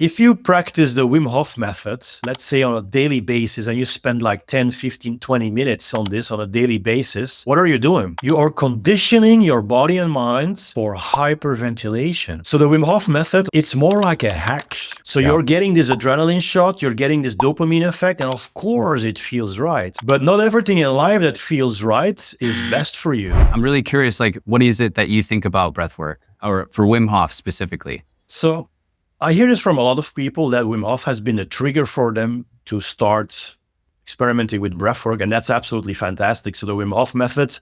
if you practice the Wim Hof method, let's say on a daily basis, and you spend like 10, 15, 20 minutes on this on a daily basis, what are you doing? You are conditioning your body and mind for hyperventilation. So the Wim Hof method, it's more like a hack. So you're getting this adrenaline shot, you're getting this dopamine effect, and of course it feels right. But not everything in life that feels right is best for you. I'm really curious, like, what is it that you think about breathwork, or for Wim Hof specifically? So I hear this from a lot of people that Wim Hof has been a trigger for them to start experimenting with breathwork, and that's absolutely fantastic. So the Wim Hof method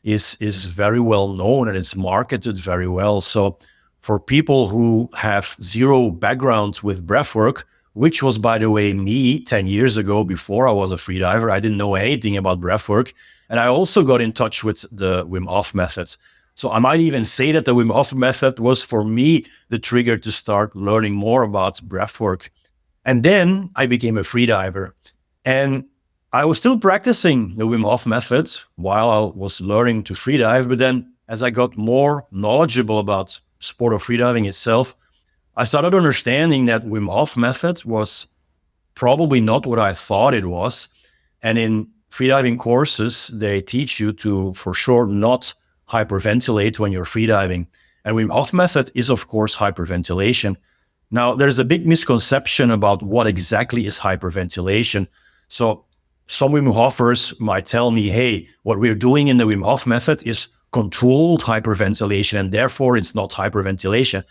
is very well known and it's marketed very well. So for people who have zero background with breathwork, which was, by the way, me 10 years ago before I was a freediver, I didn't know anything about breathwork. And I also got in touch with the Wim Hof method. So I might even say that the Wim Hof method was for me the trigger to start learning more about breathwork. And then I became a freediver. And I was still practicing the Wim Hof method while I was learning to freedive. But then as I got more knowledgeable about sport of freediving itself, I started understanding that Wim Hof method was probably not what I thought it was. And in freediving courses, they teach you to, for sure, not hyperventilate when you're freediving. And Wim Hof method is, of course, hyperventilation. Now, there's a big misconception about what exactly is hyperventilation. So some Wim Hofers might tell me, hey, what we're doing in the Wim Hof method is controlled hyperventilation, and therefore it's not hyperventilation.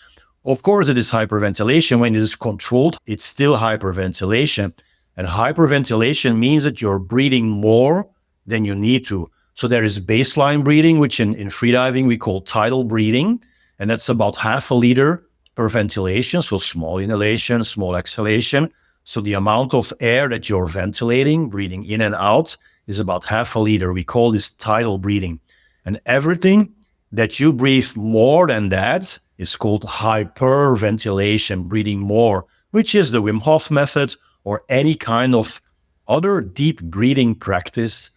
Of course, it is hyperventilation. When it is controlled, it's still hyperventilation. And hyperventilation means that you're breathing more than you need to. So there is baseline breathing, which in freediving we call tidal breathing. And that's about half a liter per ventilation. So small inhalation, small exhalation. So the amount of air that you're ventilating, breathing in and out, is about half a liter. We call this tidal breathing. And everything that you breathe more than that is called hyperventilation, breathing more, which is the Wim Hof method or any kind of other deep breathing practice.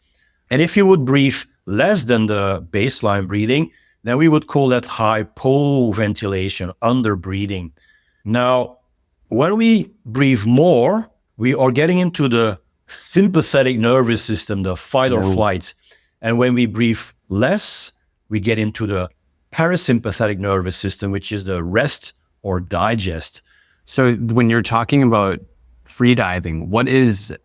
And if you would breathe less than the baseline breathing, then we would call that hypoventilation, under breathing. Now, when we breathe more, we are getting into the sympathetic nervous system, the fight or flight. And when we breathe less, we get into the parasympathetic nervous system, which is the rest or digest. So when you're talking about freediving, what is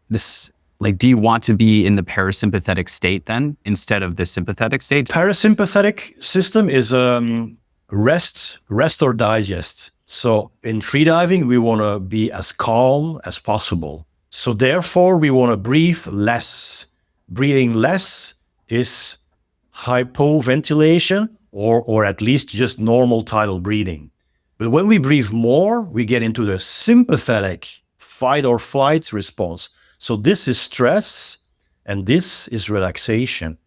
this? Like, do you want to be in the parasympathetic state then instead of the sympathetic state? Parasympathetic system is rest or digest. So in freediving, we want to be as calm as possible. So therefore, we want to breathe less. Breathing less is hypoventilation or at least just normal tidal breathing. But when we breathe more, we get into the sympathetic fight or flight response. So this is stress and this is relaxation.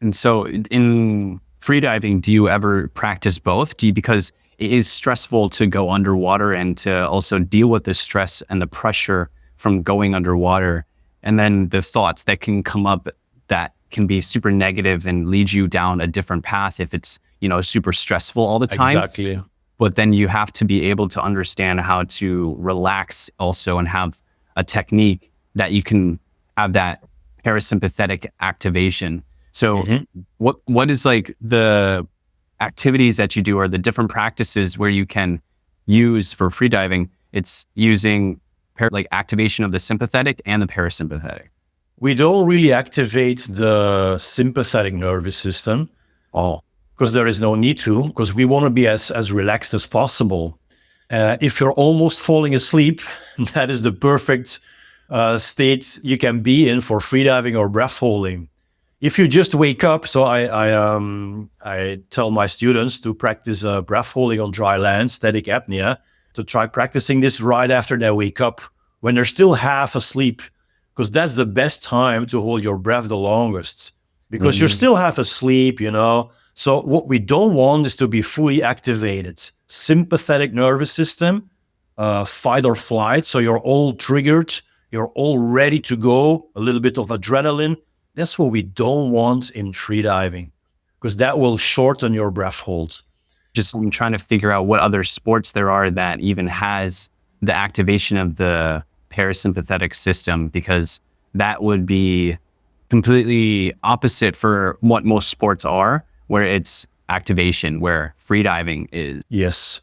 And so in freediving, do you ever practice both? Because it is stressful to go underwater and to also deal with the stress and the pressure from going underwater. And then the thoughts that can come up that can be super negative and lead you down a different path if it's, super stressful all the time. Exactly. But then you have to be able to understand how to relax also and have a technique that you can have that parasympathetic activation. So what is like the activities that you do or the different practices where you can use for freediving? It's using like activation of the sympathetic and the parasympathetic. We don't really activate the sympathetic nervous system because there is no need to, because we want to be as relaxed as possible. If you're almost falling asleep, that is the perfect state you can be in for freediving or breath holding. If you just wake up, so I tell my students to practice breath holding on dry land, static apnea, to try practicing this right after they wake up, when they're still half asleep, because that's the best time to hold your breath the longest, because you're still half asleep, So what we don't want is to be fully activated. Sympathetic nervous system, fight or flight, so you're all triggered, you're all ready to go, a little bit of adrenaline. That's what we don't want in freediving, because that will shorten your breath hold. I'm trying to figure out what other sports there are that even has the activation of the parasympathetic system, because that would be completely opposite for what most sports are, where it's activation, where freediving is. Yes.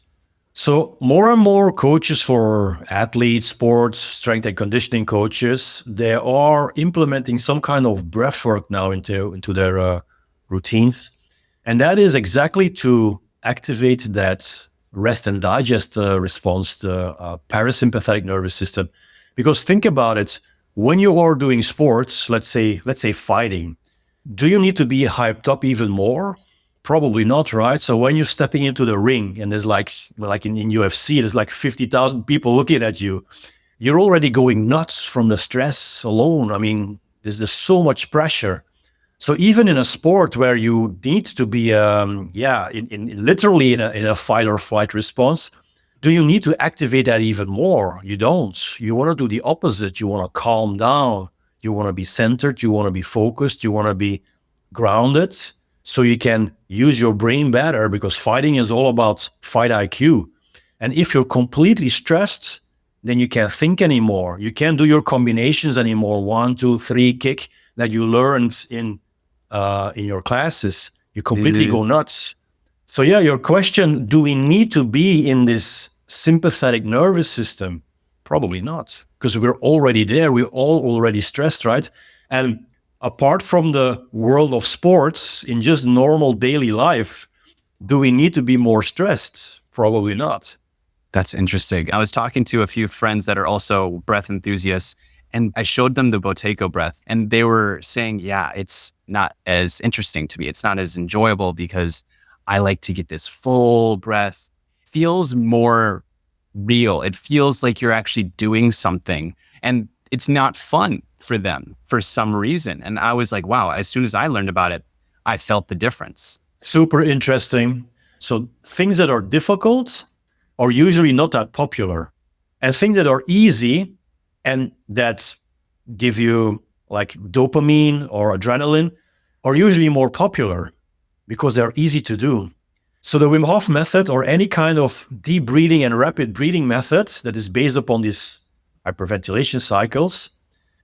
So more and more coaches for athletes, sports, strength and conditioning coaches, they are implementing some kind of breathwork now into their routines. And that is exactly to activate that rest and digest response, the parasympathetic nervous system. Because think about it, when you are doing sports, let's say fighting, do you need to be hyped up even more? Probably not, right? So when you're stepping into the ring and there's like in UFC, there's like 50,000 people looking at you, you're already going nuts from the stress alone. I mean, there's so much pressure. So even in a sport where you need to be, literally in a fight or flight response, do you need to activate that even more? You don't. You want to do the opposite. You want to calm down. You want to be centered. You want to be focused. You want to be grounded so you can use your brain better, because fighting is all about fight IQ. And if you're completely stressed, then you can't think anymore. You can't do your combinations anymore. 1, 2, 3 kick that you learned in your classes. You completely go nuts. So yeah, your question, do we need to be in this sympathetic nervous system? Probably not, because we're already there. We're all already stressed, right? And apart from the world of sports, in just normal daily life, do we need to be more stressed? Probably not. That's interesting. I was talking to a few friends that are also breath enthusiasts, and I showed them the Buteyko breath, and they were saying, yeah, it's not as interesting to me. It's not as enjoyable because I like to get this full breath. It feels more real. It feels like you're actually doing something, and it's not fun for them for some reason. And I was like, wow, as soon as I learned about it, I felt the difference. Super interesting. So things that are difficult are usually not that popular, and things that are easy and that give you like dopamine or adrenaline are usually more popular because they're easy to do. So the Wim Hof method, or any kind of deep breathing and rapid breathing method that is based upon these hyperventilation cycles,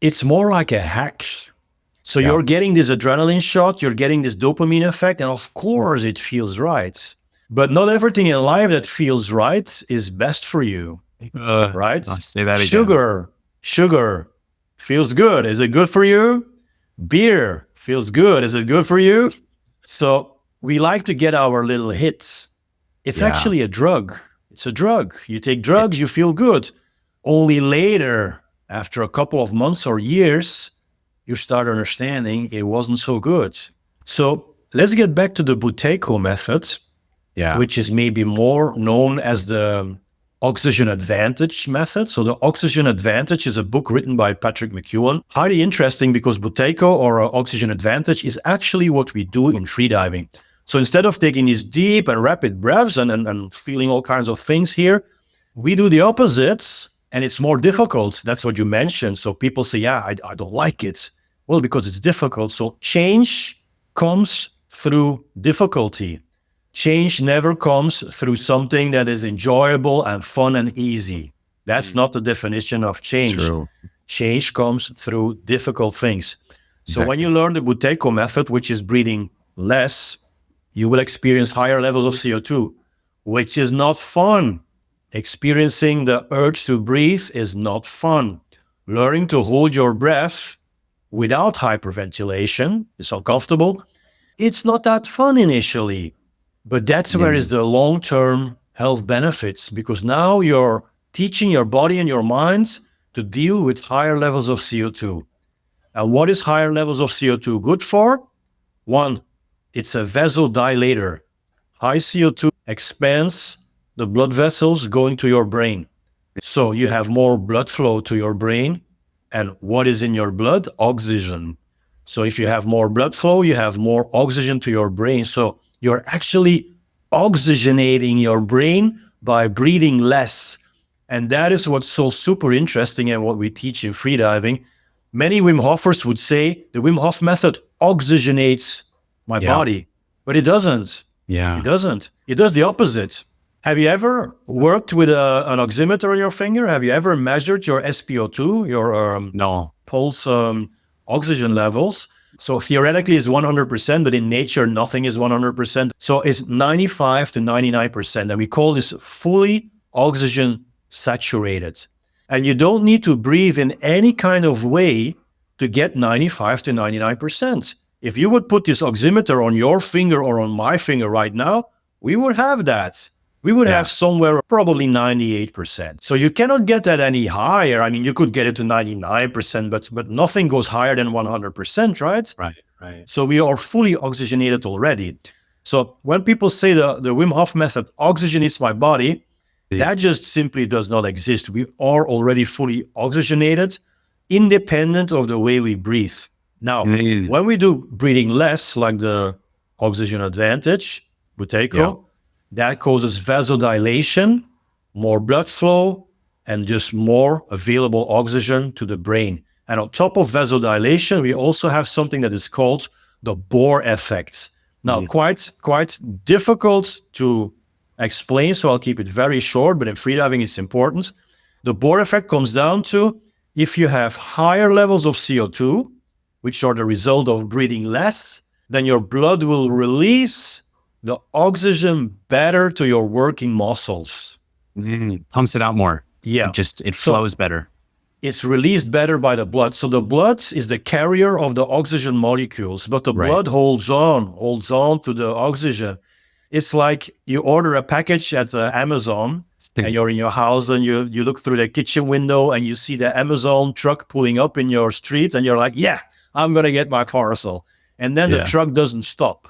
it's more like a hack. So you're getting this adrenaline shot, you're getting this dopamine effect, and of course it feels right. But not everything in life that feels right is best for you, right? I'll say that again. Sugar feels good. Is it good for you? Beer feels good. Is it good for you? So we like to get our little hits. It's actually a drug. It's a drug. You take drugs, you feel good. Only later, after a couple of months or years, you start understanding it wasn't so good. So let's get back to the Buteyko method, which is maybe more known as the oxygen advantage method. So the oxygen advantage is a book written by Patrick McEwen. Highly interesting, because Buteyko, or oxygen advantage, is actually what we do in freediving. So instead of taking these deep and rapid breaths and feeling all kinds of things here, we do the opposites, and it's more difficult. That's what you mentioned. So people say, yeah, I don't like it. Well, because it's difficult. So change comes through difficulty. Change never comes through something that is enjoyable and fun and easy. That's not the definition of change. True. Change comes through difficult things. So when you learn the Buteyko method, which is breathing less, you will experience higher levels of CO2, which is not fun. Experiencing the urge to breathe is not fun. Learning to hold your breath without hyperventilation is uncomfortable. It's not that fun initially. But that's where is the long-term health benefits, because now you're teaching your body and your mind to deal with higher levels of CO2. And what is higher levels of CO2 good for? One, it's a vasodilator. High CO2 expands the blood vessels going to your brain. So you have more blood flow to your brain. And what is in your blood? Oxygen. So if you have more blood flow, you have more oxygen to your brain. So you're actually oxygenating your brain by breathing less. And that is what's so super interesting, and what we teach in freediving. Many Wim Hofers would say the Wim Hof method oxygenates my body, but it doesn't. It doesn't. It does the opposite. Have you ever worked with an oximeter on your finger? Have you ever measured your SpO2, your No. pulse oxygen levels? So theoretically it's 100%, but in nature, nothing is 100%. So it's 95 to 99%. And we call this fully oxygen saturated. And you don't need to breathe in any kind of way to get 95 to 99%. If you would put this oximeter on your finger or on my finger right now, we would have that. We would have somewhere probably 98%. So you cannot get that any higher. I mean, you could get it to 99%, but nothing goes higher than 100%, right? Right. So we are fully oxygenated already. So when people say the Wim Hof method oxygenates my body, that just simply does not exist. We are already fully oxygenated, independent of the way we breathe. Now, when we do breathing less, like the oxygen advantage, Buteyko, that causes vasodilation, more blood flow, and just more available oxygen to the brain. And on top of vasodilation, we also have something that is called the Bohr effect. Now, quite difficult to explain, so I'll keep it very short, but in freediving it's important. The Bohr effect comes down to if you have higher levels of CO2, which are the result of breathing less, then your blood will release the oxygen better to your working muscles. Pumps it out more. Yeah. It flows better. It's released better by the blood. So the blood is the carrier of the oxygen molecules, but the blood holds on to the oxygen. It's like you order a package at Amazon and you're in your house and you look through the kitchen window and you see the Amazon truck pulling up in your street and you're like, yeah, I'm going to get my parcel. And then the truck doesn't stop.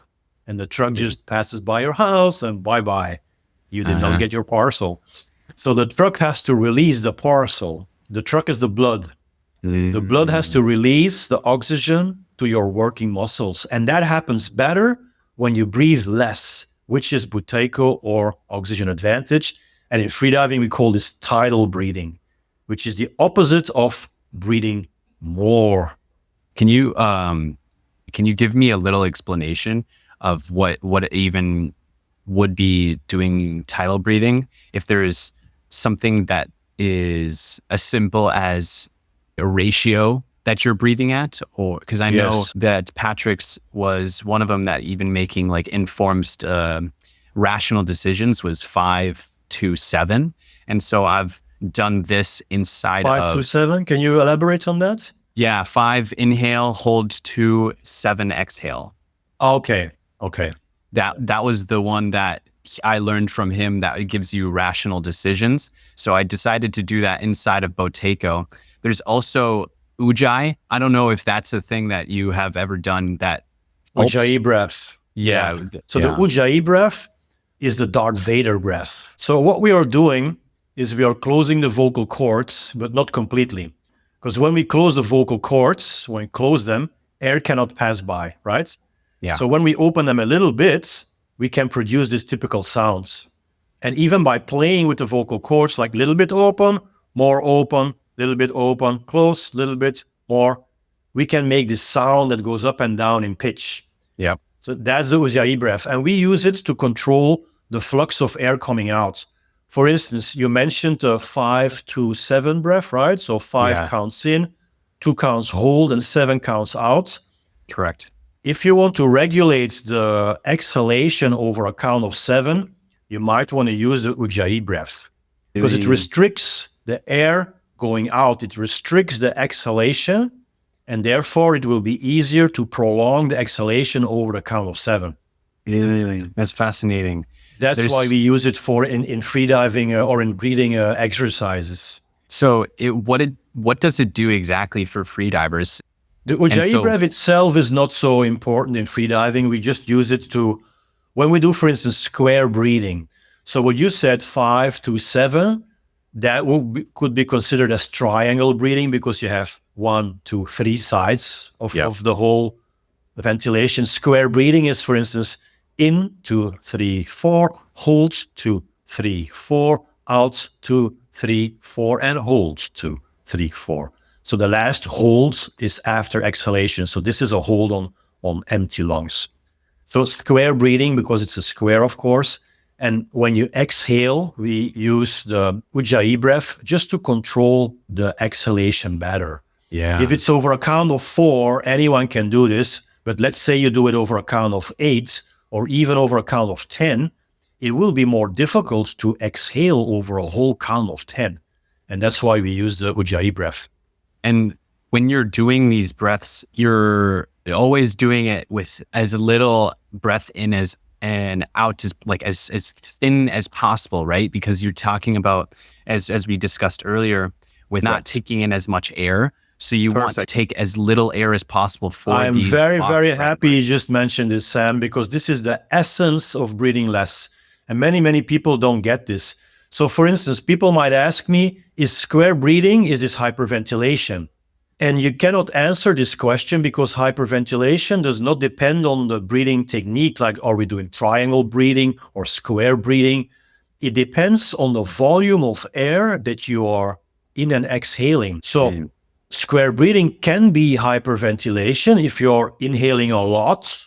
And the truck just passes by your house and bye-bye. You did not get your parcel. So the truck has to release the parcel. The truck is the blood. The blood has to release the oxygen to your working muscles. And that happens better when you breathe less, which is Buteyko or oxygen advantage. And in freediving, we call this tidal breathing, which is the opposite of breathing more. Can you give me a little explanation of what even would be doing tidal breathing? If there is something that is as simple as a ratio that you're breathing at, or because I know that Patrick's was one of them that even making like informed rational decisions was 5 to 7. And so I've done this inside 5 to 7. Can you elaborate on that? Yeah, 5 inhale, hold 2, 7 exhale. Okay. That was the one that I learned from him, that it gives you rational decisions. So I decided to do that inside of Buteyko. There's also Ujjayi. I don't know if that's a thing that you have ever done. That Ujjayi breath. Yeah. So the Ujjayi breath is the Darth Vader breath. So what we are doing is we are closing the vocal cords, but not completely. Because when we close the vocal cords, when we close them, air cannot pass by, right? Yeah. So when we open them a little bit, we can produce these typical sounds. And even by playing with the vocal cords, like little bit open, more open, little bit open, close, little bit more, we can make this sound that goes up and down in pitch. Yeah. So that's the Ujjayi breath. And we use it to control the flux of air coming out. For instance, you mentioned the 5 to 7 breath, right? So 5 counts in, 2 counts hold, and 7 counts out. Correct. If you want to regulate the exhalation over a count of 7, you might want to use the Ujjayi breath because it restricts the air going out. It restricts the exhalation, and therefore it will be easier to prolong the exhalation over the count of 7. That's fascinating. That's why we use it for in freediving or in breathing exercises. So what does it do exactly for freedivers? The Ujjayi breath itself is not so important in freediving. We just use it to, when we do, for instance, square breathing. So what you said, 5 to 7, that could be considered as triangle breathing because you have 1, 2, 3 sides of the whole ventilation. Square breathing is, for instance, in 2, 3, 4, hold 2, 3, 4, out 2, 3, 4, and hold 2, 3, 4. So the last hold is after exhalation. So this is a hold on empty lungs. So square breathing, because it's a square, of course, And when you exhale, we use the Ujjayi breath just to control the exhalation better. Yeah. If it's over a count of 4, anyone can do this. But let's say you do it over a count of 8 or even over a count of 10, it will be more difficult to exhale over a whole count of 10. And that's why we use the Ujjayi breath. And when you're doing these breaths, you're always doing it with as little breath in as and out as thin as possible, right? Because you're talking about, as we discussed earlier, with not taking in as much air. So you want to take as little air as possible for I'm these very, box very breath happy you breaks. just mentioned this, Sam, because this is the essence of breathing less. And many, many people don't get this. So for instance, people might ask me, is square breathing, is this hyperventilation? And you cannot answer this question because hyperventilation does not depend on the breathing technique, like are we doing triangle breathing or square breathing? It depends on the volume of air that you are in and exhaling. So square breathing can be hyperventilation if you're inhaling a lot.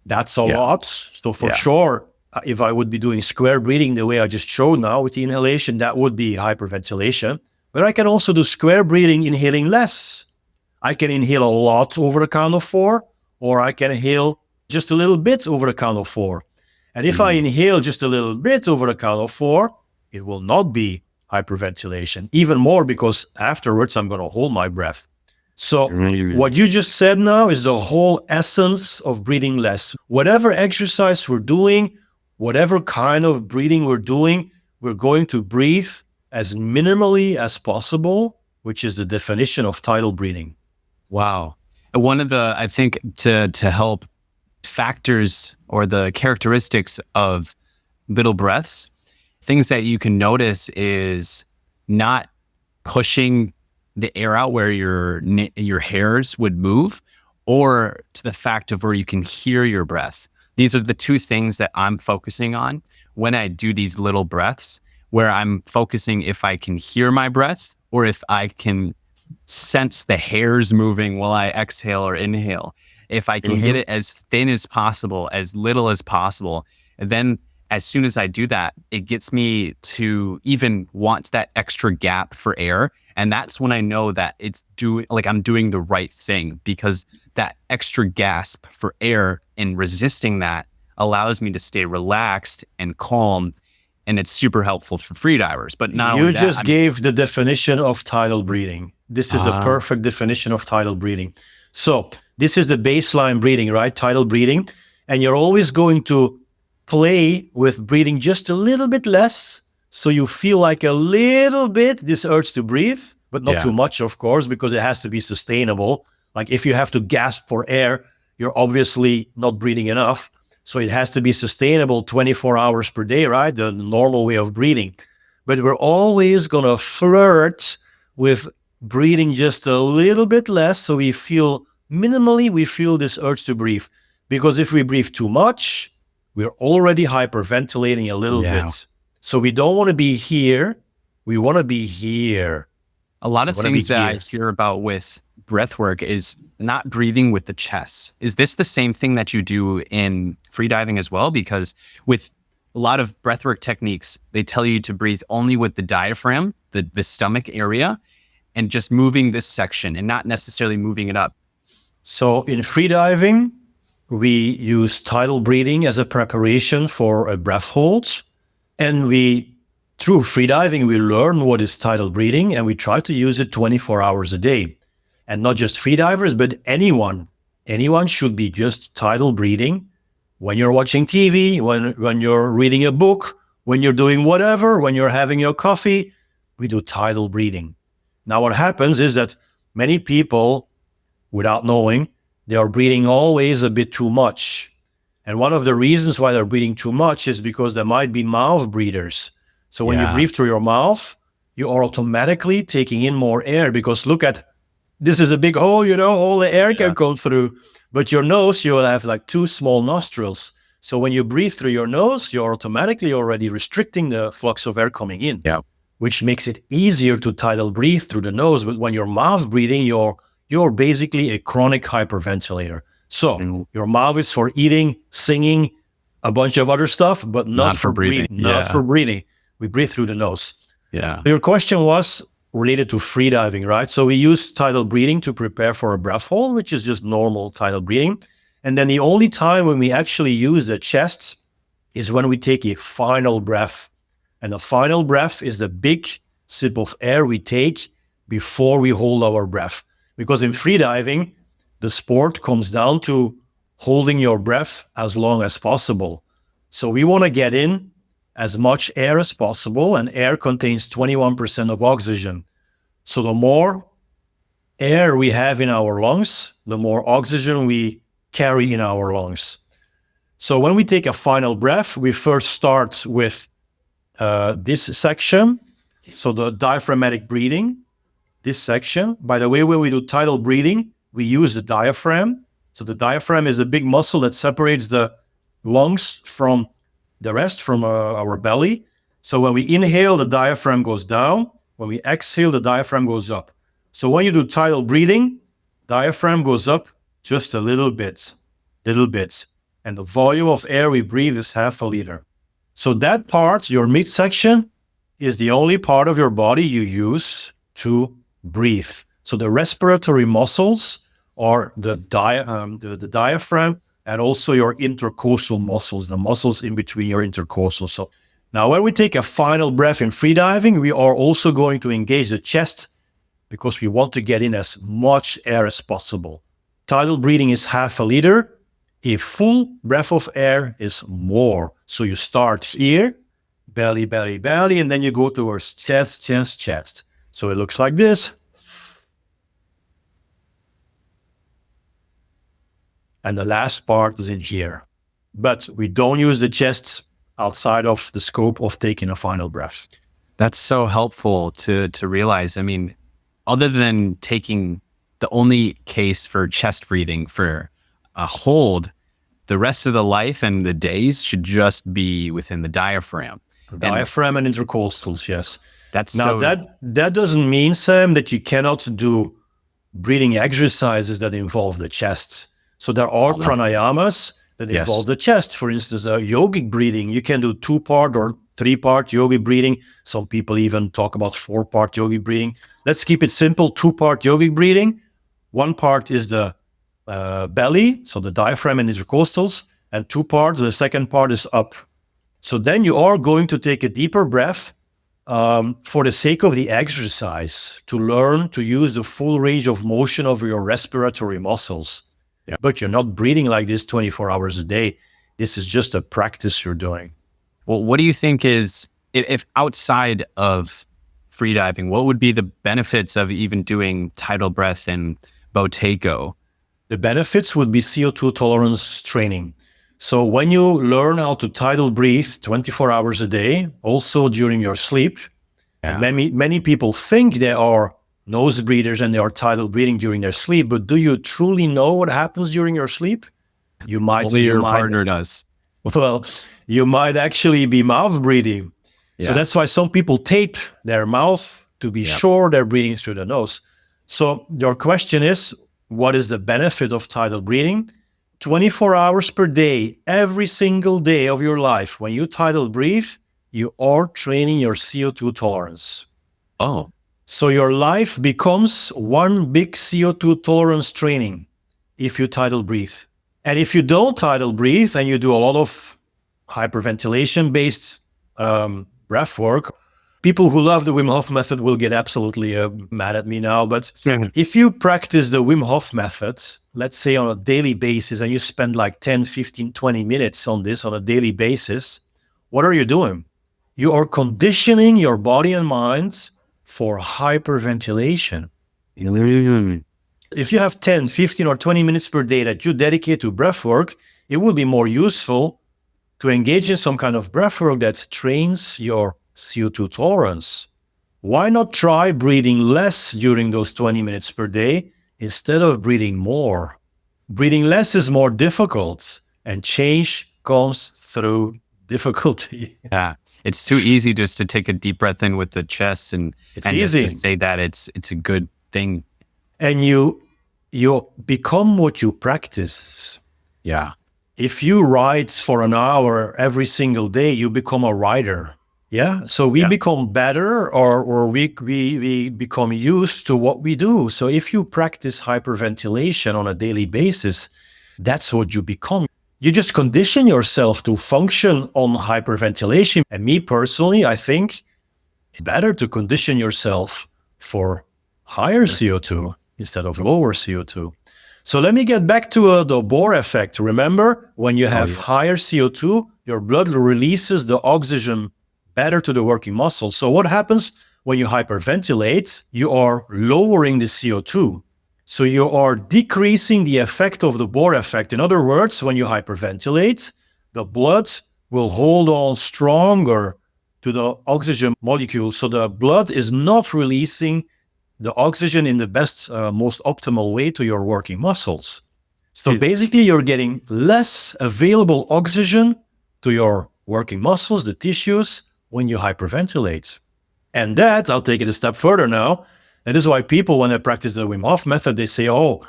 That's a lot. So for sure, if I would be doing square breathing the way I just showed now with the inhalation, that would be hyperventilation. But I can also do square breathing, inhaling less. I can inhale a lot over the count of 4, or I can inhale just a little bit over the count of 4. And if I inhale just a little bit over the count of 4, it will not be hyperventilation. Even more because afterwards I'm going to hold my breath. So what you just said now is the whole essence of breathing less. Whatever exercise we're doing, whatever kind of breathing we're doing, we're going to breathe as minimally as possible, which is the definition of tidal breathing. Wow. One of the, I think, to help factors or the characteristics of little breaths, things that you can notice is not pushing the air out where your hairs would move, or to the fact of where you can hear your breath. These are the two things that I'm focusing on when I do these little breaths, where I'm focusing if I can hear my breath or if I can sense the hairs moving while I exhale or inhale. If I can get it as thin as possible, as little as possible, and then as soon as I do that, it gets me to even want that extra gap for air. And that's when I know that I'm doing the right thing, because that extra gasp for air and resisting that allows me to stay relaxed and calm. And it's super helpful for freedivers. But not only that, you just gave the definition of tidal breathing. This is the perfect definition of tidal breathing. So this is the baseline breathing, right? Tidal breathing. And you're always going to play with breathing just a little bit less. So you feel like a little bit this urge to breathe, but not too much, of course, because it has to be sustainable. Like if you have to gasp for air, you're obviously not breathing enough. So it has to be sustainable 24 hours per day, right? The normal way of breathing. But we're always going to flirt with breathing just a little bit less. So we feel this urge to breathe. Because if we breathe too much, we're already hyperventilating a little bit. So we don't want to be here. We want to be here. A lot of things that I hear about with breathwork is not breathing with the chest. Is this the same thing that you do in freediving as well? Because with a lot of breathwork techniques, they tell you to breathe only with the diaphragm, the stomach area, and just moving this section and not necessarily moving it up. So in freediving, we use tidal breathing as a preparation for a breath hold. And through freediving, we learn what is tidal breathing, and we try to use it 24 hours a day. And not just freedivers, but anyone. Anyone should be just tidal breathing when you're watching TV, when you're reading a book, when you're doing whatever, when you're having your coffee, we do tidal breathing. Now, what happens is that many people, without knowing, they are breathing always a bit too much. And one of the reasons why they're breathing too much is because there might be mouth breathers. So when you breathe through your mouth, you are automatically taking in more air, because look at, this is a big hole, all the air can go through. But your nose, you will have like 2 small nostrils. So when you breathe through your nose, you're automatically already restricting the flux of air coming in, which makes it easier to tidal breathe through the nose. But when you're mouth breathing, you're basically a chronic hyperventilator. So your mouth is for eating, singing, a bunch of other stuff, but not for breathing. Not for breathing. We breathe through the nose. Yeah. Your question was related to freediving, right? So we use tidal breathing to prepare for a breath hold, which is just normal tidal breathing. And then the only time when we actually use the chest is when we take a final breath. And the final breath is the big sip of air we take before we hold our breath. Because in freediving, the sport comes down to holding your breath as long as possible. So we want to get in as much air as possible, and air contains 21% of oxygen. So the more air we have in our lungs, the more oxygen we carry in our lungs. So when we take a final breath, we first start with this section. So the diaphragmatic breathing, this section. By the way, when we do tidal breathing, we use the diaphragm. So the diaphragm is a big muscle that separates the lungs from the rest, from our belly. So when we inhale, the diaphragm goes down. When we exhale, the diaphragm goes up. So when you do tidal breathing, diaphragm goes up just a little bit. And the volume of air we breathe is 0.5 liter. So that part, your midsection, is the only part of your body you use to breathe. So the respiratory muscles are the diaphragm and also your intercostal muscles, the muscles in between your intercostals. So now when we take a final breath in freediving, we are also going to engage the chest because we want to get in as much air as possible. Tidal breathing is 0.5 liter. A full breath of air is more. So you start here, belly, belly, belly, and then you go towards chest, chest, chest. So it looks like this. And the last part is in here. But we don't use the chest outside of the scope of taking a final breath. That's so helpful to realize. I mean, other than taking the only case for chest breathing for a hold, the rest of the life and the days should just be within the diaphragm. Diaphragm and intercostals, yes. That's now that doesn't mean, Sam, that you cannot do breathing exercises that involve the chest. So there are pranayamas that involve the chest. For instance, yogic breathing, you can do 2-part or 3-part yogic breathing. Some people even talk about 4-part yogic breathing. Let's keep it simple. 2-part yogic breathing. 1 part is the belly, so the diaphragm and intercostals, and 2 parts, the second part is up. So then you are going to take a deeper breath for the sake of the exercise, to learn to use the full range of motion of your respiratory muscles. Yeah. But you're not breathing like this 24 hours a day. This is just a practice you're doing. Well, what do you think is, if outside of freediving, what would be the benefits of even doing tidal breath and Buteyko? The benefits would be CO2 tolerance training. So when you learn how to tidal breathe 24 hours a day, also during your sleep, and many people think they are nose breathers and they are tidal breathing during their sleep, but do you truly know what happens during your sleep? You might. Only your partner does. Well, you might actually be mouth breathing. Yeah. So that's why some people tape their mouth to be sure they're breathing through the nose. So your question is, what is the benefit of tidal breathing? 24 hours per day, every single day of your life, when you tidal breathe, you are training your CO2 tolerance. Oh. So your life becomes one big CO2 tolerance training if you tidal breathe. And if you don't tidal breathe and you do a lot of hyperventilation-based breath work, people who love the Wim Hof Method will get absolutely mad at me now. But if you practice the Wim Hof Method, let's say on a daily basis, and you spend like 10, 15, 20 minutes on this on a daily basis, what are you doing? You are conditioning your body and mind for hyperventilation. If you have 10, 15, or 20 minutes per day that you dedicate to breath work, it will be more useful to engage in some kind of breath work that trains your CO2 tolerance. Why not try breathing less during those 20 minutes per day instead of breathing more? Breathing less is more difficult, and change comes through difficulty. Yeah, it's too easy just to take a deep breath in with the chest and easy just to say that it's a good thing. And you you become what you practice. Yeah. If you write for an hour every single day, you become a writer. Yeah. So we become better, or we become used to what we do. So if you practice hyperventilation on a daily basis, that's what you become. You just condition yourself to function on hyperventilation. And me personally, I think it's better to condition yourself for higher CO2 instead of lower CO2. So let me get back to the Bohr effect. Remember, when you have higher CO2, your blood releases the oxygen better to the working muscle. So what happens when you hyperventilate? You are lowering the CO2. So you are decreasing the effect of the Bohr effect. In other words, when you hyperventilate, the blood will hold on stronger to the oxygen molecule. So the blood is not releasing the oxygen in the best, most optimal way to your working muscles. So basically, you're getting less available oxygen to your working muscles, the tissues, when you hyperventilate. And that, I'll take it a step further now. And this is why people, when they practice the Wim Hof method, they say, "Oh,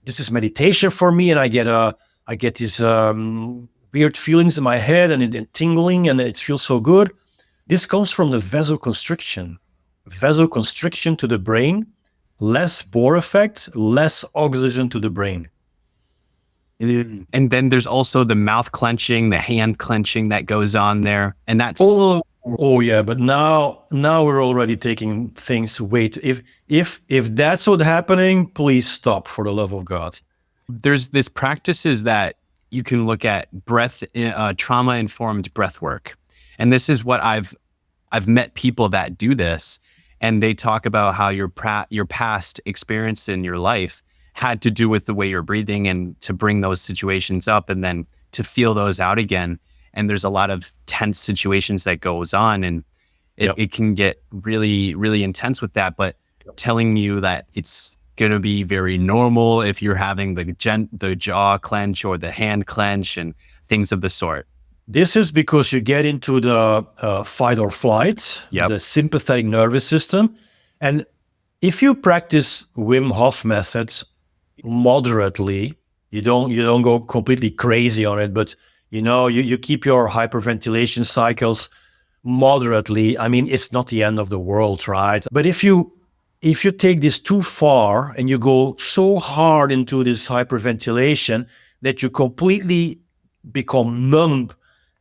this is meditation for me, and I get these weird feelings in my head and tingling, and it feels so good." This comes from the vasoconstriction. Vasoconstriction to the brain, less Bohr effect, less oxygen to the brain. And then there's also the mouth clenching, the hand clenching that goes on there. And that's oh yeah, but now we're already taking things. Wait, if that's what's happening, please stop, for the love of God. There's this practices that you can look at, trauma-informed breath work. And this is what I've met people that do this, and they talk about how your past experience in your life had to do with the way you're breathing, and to bring those situations up and then to feel those out again. And there's a lot of tense situations that goes on, and it can get really, really intense with that. But telling you that it's going to be very normal if you're having the jaw clench or the hand clench and things of the sort. This is because you get into the fight or flight, the sympathetic nervous system. And if you practice Wim Hof methods moderately, you don't go completely crazy on it, but you keep your hyperventilation cycles moderately. I mean, it's not the end of the world, right? But if you take this too far and you go so hard into this hyperventilation that you completely become numb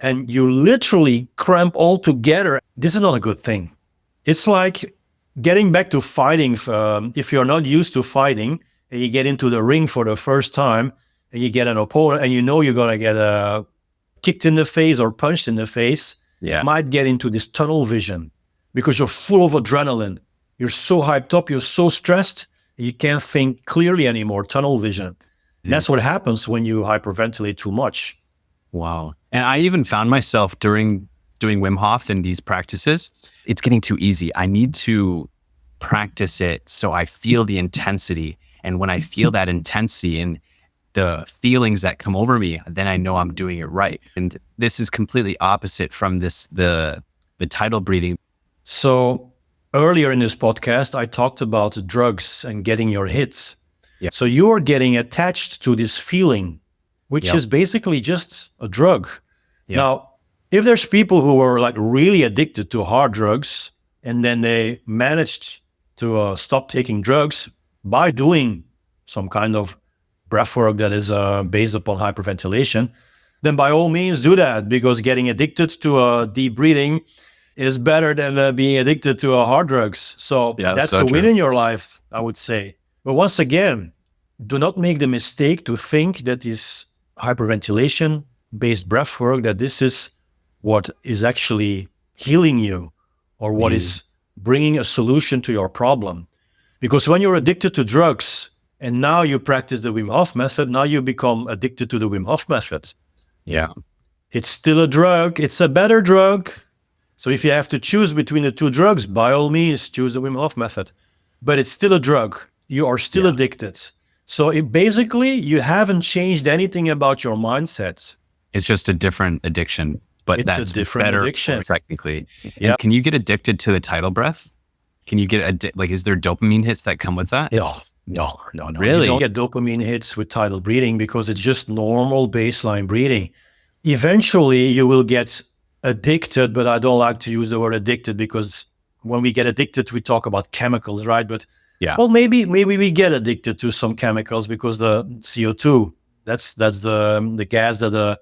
and you literally cramp all together, this is not a good thing. It's like getting back to fighting. If you're not used to fighting and you get into the ring for the first time and you get an opponent and you're going to get kicked in the face or punched in the face, you might get into this tunnel vision because you're full of adrenaline. You're so hyped up, you're so stressed, you can't think clearly anymore, tunnel vision. That's what happens when you hyperventilate too much. Wow. And I even found myself during doing Wim Hof and these practices, it's getting too easy. I need to practice it so I feel the intensity. And when I feel that intensity and the feelings that come over me, then I know I'm doing it right. And this is completely opposite from the tidal breathing. So earlier in this podcast, I talked about drugs and getting your hits. Yeah. So you are getting attached to this feeling, which is basically just a drug. Yep. Now, if there's people who are like really addicted to hard drugs and then they managed to stop taking drugs by doing some kind of breath work that is based upon hyperventilation, then by all means do that, because getting addicted to deep breathing is better than being addicted to hard drugs. So that's a win in your life, I would say. But once again, do not make the mistake to think that this hyperventilation-based breath work, that this is what is actually healing you or what is bringing a solution to your problem. Because when you're addicted to drugs and now you practice the Wim Hof method, now you become addicted to the Wim Hof method. Yeah. It's still a drug. It's a better drug. So if you have to choose between the two drugs, by all means, choose the Wim Hof method. But it's still a drug. You are still addicted. So basically, you haven't changed anything about your mindset. It's just a different addiction, but it's that's a different better addiction. Technically. And can you get addicted to the tidal breath? Can you get is there dopamine hits that come with that? Yeah. No, no, no. Really? You don't get dopamine hits with tidal breathing because it's just normal baseline breathing. Eventually, you will get addicted, but I don't like to use the word addicted because when we get addicted, we talk about chemicals, right? But Yeah. well, maybe we get addicted to some chemicals because the CO2, that's the gas that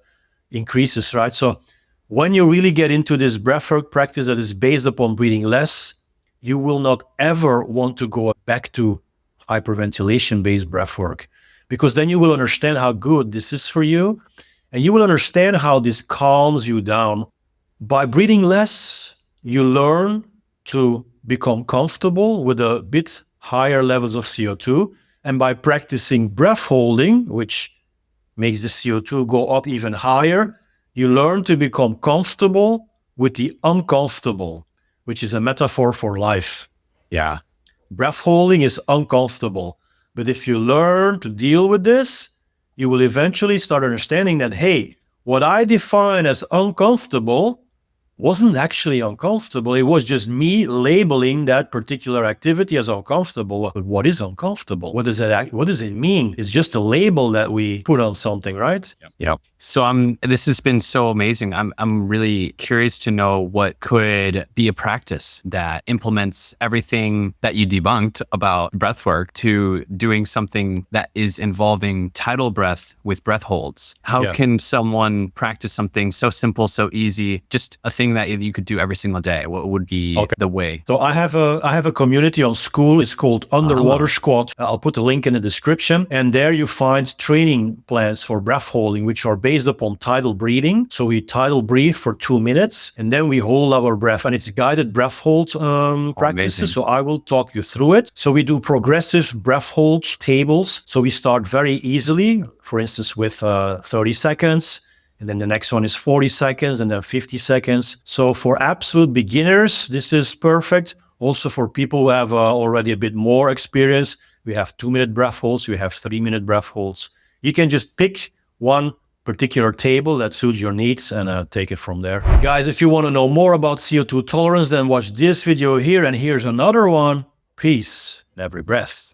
increases, right? So when you really get into this breathwork practice that is based upon breathing less, you will not ever want to go back to hyperventilation-based breathwork, because then you will understand how good this is for you, and you will understand how this calms you down. By breathing less, you learn to become comfortable with a bit higher levels of CO2, and by practicing breath holding, which makes the CO2 go up even higher, you learn to become comfortable with the uncomfortable, which is a metaphor for life. Yeah. Breath holding is uncomfortable. But if you learn to deal with this, you will eventually start understanding that, hey, what I define as uncomfortable wasn't actually uncomfortable. It was just me labeling that particular activity as uncomfortable. But what is uncomfortable? What does it mean? It's just a label that we put on something, right? Yep. So this has been so amazing. I'm really curious to know what could be a practice that implements everything that you debunked about breathwork to doing something that is involving tidal breath with breath holds. How can someone practice something so simple, so easy, just a thing that you could do every single day? What would be the way? So I have a community on School. It's called Underwater Squat. I'll put a link in the description, and there you find training plans for breath holding, which are based upon tidal breathing. So we tidal breathe for 2 minutes, and then we hold our breath, and it's guided breath hold practices. Amazing. So I will talk you through it. So we do progressive breath hold tables. So we start very easily, for instance, with 30 seconds. And then the next one is 40 seconds and then 50 seconds. So for absolute beginners, this is perfect. Also for people who have already a bit more experience, we have 2-minute breath holds, we have 3-minute breath holds. You can just pick one particular table that suits your needs and take it from there. Guys, if you want to know more about CO2 tolerance, then watch this video here, and here's another one. Peace in every breath.